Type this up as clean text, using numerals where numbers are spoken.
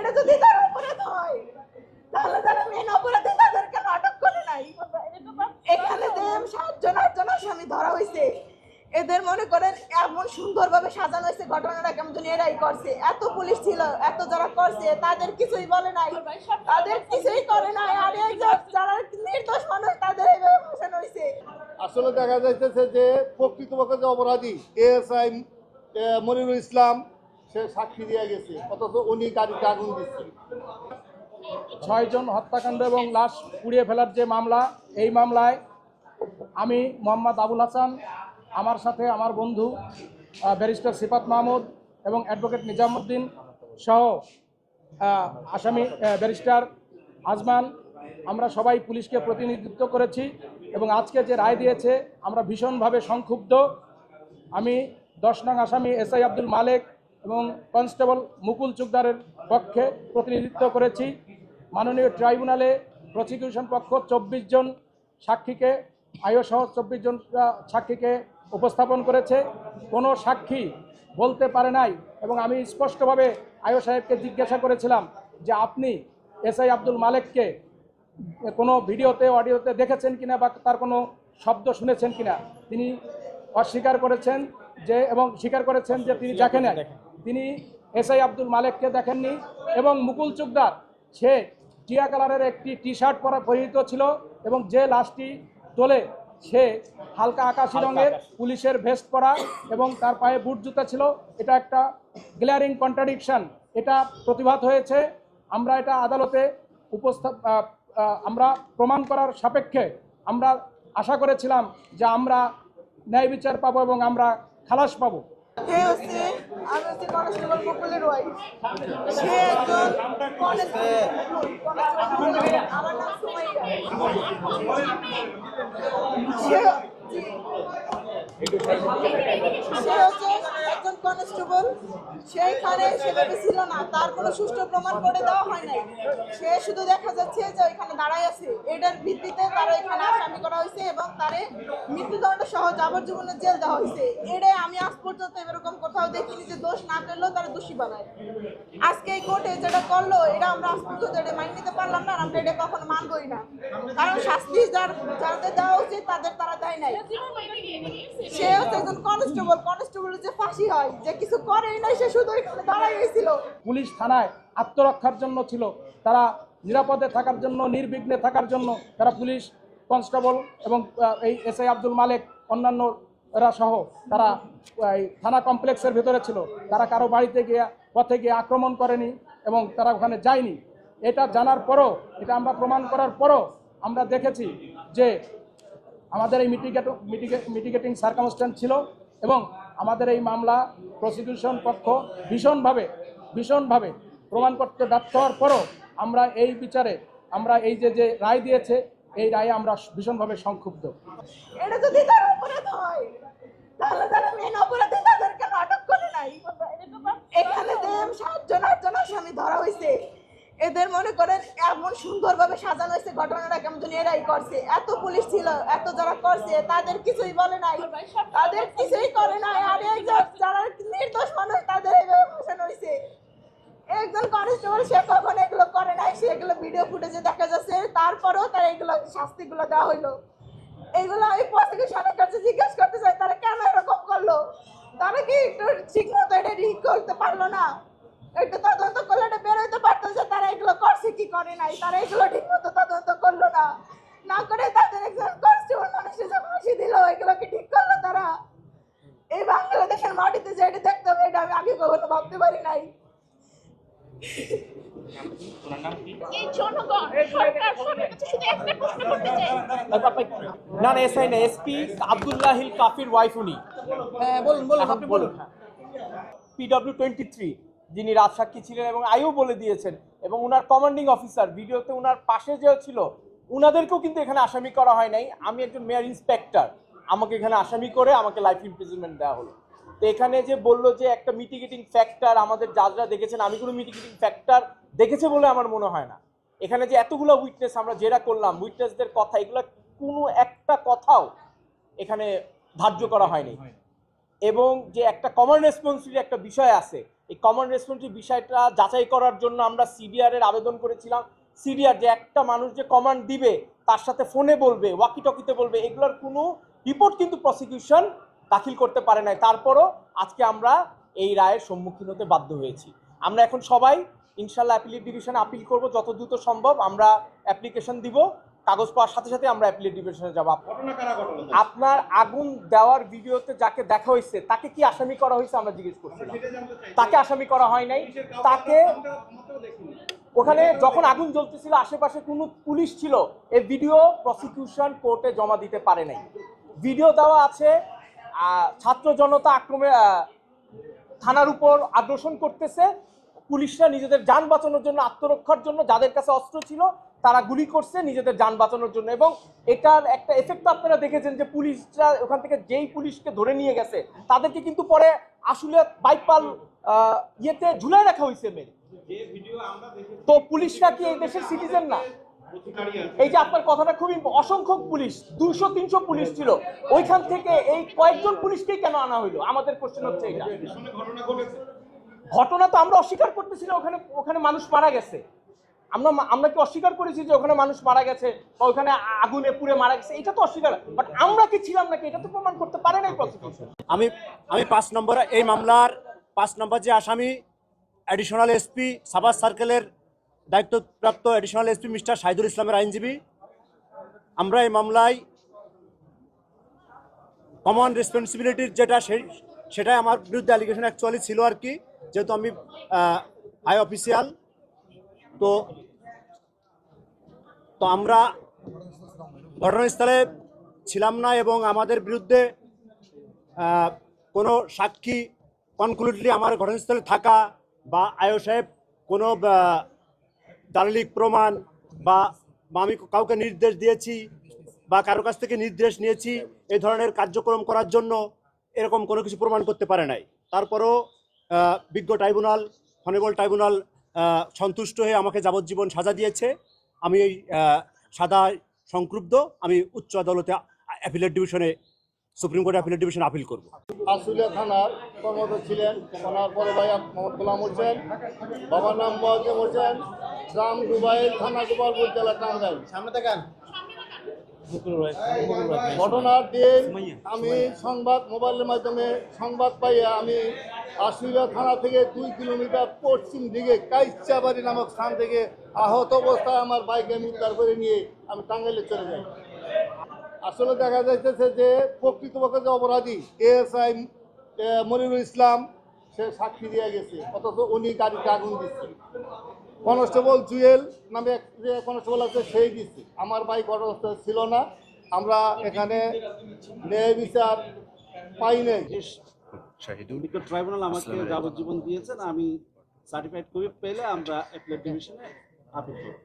এটা যদি তার অপরাধ হয় তাহলে তারা মেন অপরাধী তাদেরকে আটক করে নাই। এখানে যে 7 জন আসামি ধরা হয়েছে, এদের মনে করেন এমন সুন্দরভাবে সাজানো হয়েছে, ঘটনাটা কেমন জানি এরাই করছে। এত পুলিশ ছিল, এত যারা করছে তাদের কিছুই বলে নাই, তাদের কিছুই করে নাই। আর এই যারা নির্দোষ মানুষ তাদের এইভাবে ফাঁসানো হয়েছে। আসলে দেখা যাইতেছে যে প্রকৃতপক্ষে যে অপরাধী এএসআই মনিরুল ইসলাম সে সাক্ষী দিয়ে গেছে, অথচ উনি গাড়িতে আগুন দিচ্ছে। 6 জন হত্যাকাণ্ড এবং লাশ পুড়িয়ে ফেলার যে মামলা, এই মামলায় আমি মোহাম্মদ আবুল হাসান, আমার সাথে আমার বন্ধু ব্যারিস্টার সিফাত মাহমুদ এবং অ্যাডভোকেট নিজামুদ্দিন সহ আসামি ব্যারিস্টার আজমান, আমরা সবাই পুলিশকে প্রতিনিধিত্ব করেছি এবং আজকে যে রায় দিয়েছে আমরা ভীষণভাবে সংক্ষুব্ধ। আমি 10 নং আসামি এসআই আব্দুল মালেক এবং কনস্টেবল মুকুল চুকদারের পক্ষে প্রতিনিধিত্ব করেছি। মাননীয় ট্রাইব্যুনালে প্রসিকিউশন পক্ষ 24 জন সাক্ষীকে, আয়সহ 24 জন সাক্ষীকে উপস্থাপন করেছে। কোনো সাক্ষী বলতে পারে নাই এবং আমি স্পষ্টভাবে আয়ো সাহেবকে জিজ্ঞাসা করেছিলাম যে আপনি এসআই আব্দুল মালেককে কোনো ভিডিওতে অডিওতে দেখেছেন কিনা বা তার কোনো শব্দ শুনেছেন কিনা। তিনি অস্বীকার করেছেন যে এবং স্বীকার করেছেন যে তিনি দেখেন নাই, তিনি এসআই আব্দুল মালেককে দেখেননি। এবং মুকুল চুকদার সে টিয়া কালারের একটি টি শার্ট পরিহিত ছিল এবং যে লাশটি তোলে সে হালকা আকাশি রঙের পুলিশের ভেস্ট পরা এবং তার পায়ে বুট জুতা ছিল। এটা একটা গ্লেয়ারিং কন্ট্রাডিকশন, এটা প্রতিবাদ হয়েছে। আমরা এটা আদালতে আমরা প্রমাণ করার সাপেক্ষে আমরা আশা করেছিলাম যে আমরা ন্যায় বিচার পাবো এবং আমরা খালাস পাবো। আমি হচ্ছে কনস্টেবল মুকুলের ওয়াইফ। সে একজন আমার নাম সুমাইয়া। সে হচ্ছে একজন কনস্টেবল। সেইখানে সেভাবে ছিল না, তার কোনো সুষ্ঠু প্রমাণ করে দেওয়া হয় নাই। সে শুধু দেখা যাচ্ছে যে ওইখানে দাঁড়ায় আছে, এটার ভিত্তিতে তারা এখানে আসামি করা হয়েছে এবং তারে মৃত্যুদণ্ড সহ যাবজ্জীবনের জেল দেওয়া হয়েছে। এটাই আমি আজ পর্যন্ত এরকম কোথাও দেখিনি যে দোষ না পেলেও তারা দোষী বানায়। আজকে এই কোর্টে যেটা করলো এটা আমরা আজ পর্যন্ত এটা মাইনে নিতে পারলাম না, আমরা এটা কখনো মানবই না। কারণ শাস্তি যাদের দেওয়া উচিত তাদের তারা দেয় নাই। সে হচ্ছে একজন কনস্টেবল, কনস্টেবলের যে ফাঁসি হয়, যে কিছু করেই নাই, সে শুধু এখানে দাঁড়াই গেছিল। পুলিশ থানায় আত্মরক্ষার জন্য ছিল, তারা নিরাপদে থাকার জন্য, নির্বিঘ্নে থাকার জন্য তারা পুলিশ কনস্টেবল এবং এই এসআই আব্দুল মালেক অন্যান্যরা সহ তারা এই থানা কমপ্লেক্সের ভেতরে ছিল। তারা কারো বাড়িতে গিয়ে পথে গিয়ে আক্রমণ করেনি এবং তারা ওখানে যায়নি। এটা জানার পরও, এটা আমরা প্রমাণ করার পরও আমরা দেখেছি যে আমাদের এই মিটিগেটিং সার্কামস্ট্যান্স ছিল এবং আমাদের এই মামলা প্রসিকিউশন পক্ষ ভীষণভাবে প্রমাণ করতে ব্যর্থ হওয়ার পরও আমরা এই বিচারে আমরা এই যে রায় দিয়েছে এই রায়ে আমরা ভীষণভাবে সংক্ষুব্ধ। এটা যদি তার অপরাধ হয় তাহলে তারা মেন অপরাধী তাদেরকে আটক করে নাই। এখানে যে 7 জন আসামি ধরা হয়েছে, এদের মনে করেন এমন সুন্দরভাবে সাজানো হয়েছে, ঘটনাটা কেমন জানি এরাই করছে। এত পুলিশ ছিল, এত যারা করছে তাদের কিছুই বলে নাই, তাদের কিছুই করে নাই। আর এই যারা নির্দোষ মানুষ তাদের এইভাবে ফাঁসানো হয়েছে। একজন কনস্টেবল সে কখন এগুলো করে নাই, সেগুলো ভিডিও ফুটেজে দেখা যাচ্ছে, তারপরেও তারা এগুলো শাস্তিগুলো দেওয়া হইলো। এইগুলো আমি প্রসিকিউশনের কাছে জিজ্ঞেস করতে চাই তারা কেন এরকম করলো। তারা কি একটু ঠিক মতো এটা ঠিক করতে পারলো না? একটু তদন্ত করলে এটা বের হইতে পারতো যে তারা এগুলো করছে কি করে নাই। তারা এগুলো ঠিক মতো তদন্ত করলো না, না করে তাদের একজন কনস্টেবল মানুষের যে ফাঁসি দিল, এগুলো কি ঠিক করলো তারা? এই বাংলাদেশের মাটিতে যে এটা দেখতে হবে এটা আমি আগে কখনো ভাবতে পারি নাই। না এসআই না, এসপি আব্দুল্লাহিল কাফির ওয়াইফ উনি। হ্যাঁ বলুন আপনি বলুন। PW23 যিনি রাজসাক্ষী ছিলেন এবং আইও বলে দিয়েছেন এবং উনার কমান্ডিং অফিসার ভিডিওতে উনার পাশে যে ছিল উনাদেরকেও কিন্তু এখানে আসামি করা হয় নাই। আমি একজন মেয়র ইন্সপেক্টর, আমাকে এখানে আসামি করে আমাকে লাইফ ইমপ্রিজনমেন্ট দেওয়া হলো। তো এখানে যে বললো যে একটা মিটিগেটিং ফ্যাক্টর আমাদের জাজরা দেখেছেন, আমি কোনো মিটিগেটিং ফ্যাক্টর দেখেছে বলে আমার মনে হয় না। এখানে যে এতগুলো উইটনেস আমরা যেটা করলাম, উইটনেসদের কথা, এগুলো কোনো একটা কথাও এখানে ধার্য করা হয়নি। এবং যে একটা কমন রেসপন্সিবিলিটি একটা বিষয় আছে এই কমন রেসপন্সিবিলিটি বিষয়টা যাচাই করার জন্য আমরা সিডিআর এর আবেদন করেছিলাম। সিডিআর যে একটা মানুষ যে কমান্ড দিবে তার সাথে ফোনে বলবে, ওয়াকি টকিতে বলবে, এগুলোর কোনো রিপোর্ট কিন্তু প্রসিকিউশন দাখিল করতে পারে নাই। তারপরও আজকে আমরা এই রায়ের সম্মুখীন হতে বাধ্য হয়েছি। আমরা এখন সবাই ইনশাল্লাহ অ্যাপিলেট ডিভিশনে আপিল করব, যত দ্রুত সম্ভব আমরা অ্যাপ্লিকেশন দিব, কাগজ পাওয়ার সাথে সাথে আমরা অ্যাপিলেট ডিভিশনে যাব। আপনার আগুন দেওয়ার ভিডিওতে যাকে দেখা হয়েছে তাকে কি আসামি করা হয়েছে আমরা জিজ্ঞেস করছিলাম। তাকে আসামি করা হয় নাই। তাকে ওখানে যখন আগুন জ্বলতেছিল আশেপাশে কোনো পুলিশ ছিল, এই ভিডিও প্রসিকিউশন কোর্টে জমা দিতে পারে নাই। ভিডিও দেওয়া আছে, ছাত্র জনতা আক্রমে থানার উপর আগ্রাসন করতেছে, পুলিশরা নিজেদের যান বাঁচানোর জন্য, আত্মরক্ষার জন্য যাদের কাছে অস্ত্র ছিল তারা গুলি করছে নিজেদের যান বাঁচানোর জন্য। এবং এটার একটা এফেক্ট আপনারা দেখেছেন যে পুলিশরা ওখান থেকে যেই পুলিশকে ধরে নিয়ে গেছে তাদেরকে কিন্তু পরে আসলে বাইপাল ইয়েতে ঝুলাই রাখা হয়েছে মেরে। তো পুলিশরা কি এই দেশের সিটিজেন না? এই যে আপনার কথাটা খুবই, অসংখ্য পুলিশ, 200-300 পুলিশ ছিল, ওইখান থেকে এই কয়েকজন পুলিশকেই কেন আনা হইলো? আমাদের কোশ্চেন হচ্ছে এটা। ঘটনা তো আমরা অস্বীকার করতেছি না, ওখানে মানুষ মারা গেছে। আমরা কি অস্বীকার করেছি যে ওখানে মানুষ মারা গেছে বা ওখানে আগুনে পুড়ে মারা গেছে? এটা তো অস্বীকার, বাট আমরা কি ছিলাম নাকি এটা তো প্রমাণ করতে পারে নাই প্রসিকিউশন। আমি 5 নম্বর এই মামলার 5 নম্বর যে আসামি অ্যাডিশনাল এসপি সাভার সার্কেলের দায়িত্বপ্রাপ্ত অ্যাডিশনাল এসপি মিস্টার শাহিদুল ইসলামের আইনজীবী। আমরা এই মামলায় কমন রেসপন্সিবিলিটির যেটা সেটাই আমার বিরুদ্ধে অ্যালিগেশন অ্যাকচুয়ালি ছিল আর কি, যেহেতু আমি হাই অফিসিয়াল। তো আমরা ঘটনাস্থলে ছিলাম না এবং আমাদের বিরুদ্ধে কোনো সাক্ষী কনক্লুডলি আমার ঘটনাস্থলে থাকা বা আয়ো সাহেব কোনো দালিলিক প্রমাণ বা আমি কাউকে নির্দেশ দিয়েছি বা কারো কাছ থেকে নির্দেশ নিয়েছি এই ধরনের কার্যক্রম করার জন্য, এরকম কোনো কিছু প্রমাণ করতে পারে নাই। তারপরও বিজ্ঞ ট্রাইব্যুনাল, হনেবল ট্রাইব্যুনাল সন্তুষ্ট হয়ে আমাকে যাবজ্জীবন সাজা দিয়েছে। আমি এই সাজায় সংক্ষুব্ধ। আমি উচ্চ আদালতে অ্যাপিলেট ডিভিশনে, সুপ্রিম কোর্টে অ্যাপিলেট ডিভিশনে আপিল করব। আশুলিয়া থানার কর্মরত ছিলেন ওনার বড় ভাই মোহাম্মদ গোলাম হোসেন, বাবার নাম মোয়াজ্জেম হোসেন, গ্রাম দুবাইল, থানা গোপালপুর, জেলা টাঙ্গাইল। সামনে দেখেন। ঘটনার দিন আমি মোবাইলের মাধ্যমে সংবাদ পাইয়া আমি আশুলিয়া থানা থেকে 2 কিলোমিটার পশ্চিম দিকে কাইচাবাড়ি নামক স্থান থেকে আহত অবস্থায় আমার বাইকে আমি উদ্ধার করে নিয়ে আমি টাঙ্গাইলে চলে যাই। আসলে দেখা যাইতেছে যে প্রকৃতপক্ষে যে অপরাধী এএসআই মনিরুল ইসলাম, সে সাক্ষী দিয়ে গেছে, অথচ উনি গাড়িতে আগুন দিচ্ছে। কনস্টেবল জুয়েল নামে যে কনস্টেবল আছে সেই দিচ্ছে। আমার ভাই ঘটনাস্থলে ছিল না। আমরা এখানে ন্যায় বিচার পাই নাই। ট্রাইব্যুনাল আমাকে যাবজ্জীবন দিয়েছেন, আমি সার্টিফাইড কপি পেলে আমরা অ্যাপিলেট ডিভিশনে আপিল করব।